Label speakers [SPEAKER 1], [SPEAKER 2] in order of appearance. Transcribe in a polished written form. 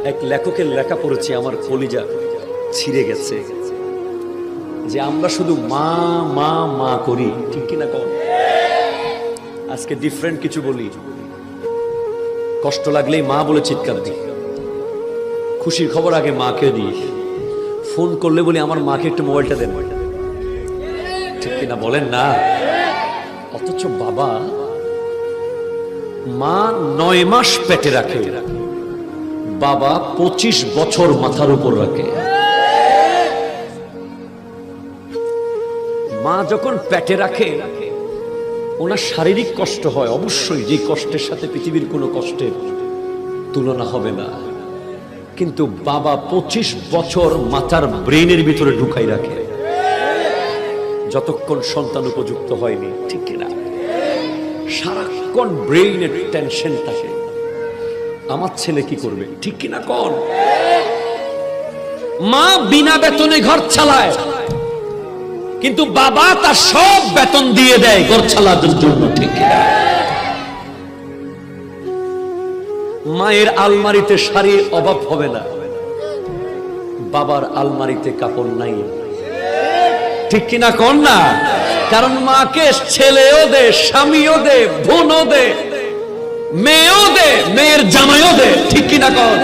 [SPEAKER 1] এক লেখকের লেখা পড়েছি, আমার কলিজা ছিঁড়ে গেছে, যে আমরা শুধু মা মা মা করি, ঠিক কিনা কন? আজকে ডিফারেন্ট কিছু বলি, কষ্ট লাগলেই মা বলে চিৎকার দিই, খুশির খবর আগে মাকে দিই, ফোন করলে বলি আমার মাকে একটু মোবাইলটা দেন, ঠিক কিনা বলেন না? অথচ বাবা মা 9 মাস পেটে রাখে, বাবা 25 বছর মাথার উপর রাখে। মা যখন পেটে রাখে ওনার শারীরিক কষ্ট হয় অবশ্যই, যে কষ্টের সাথে পৃথিবীর কোনো কষ্টের তুলনা হবে না, কিন্তু বাবা 25 বছর মাথার ব্রেনের ভিতরে ঢুকাই রাখে যতক্ষণ সন্তান উপযুক্ত হয়নি, ঠিক কিনা? সারাক্ষণ ব্রেইনের টেনশন থাকে, আমার ছেলে কি করবে, ঠিক কিনা কন? মা বিনা বেতনে ঘর চালায়, কিন্তু বাবা তার সব বেতন দিয়ে দেয় ঘর চালানোর জন্য, ঠিক কিনা? মায়ের আলমারিতে শাড়ির অভাব হবে না, বাবার আলমারিতে কাপড় নাই, ঠিক কিনা কন না? কারণ মাকে ছেলেও দে, স্বামীও দে, বোনও দে, মেয়েও দে, মেয়ের জামাইও দে, ঠিক কিনা কন?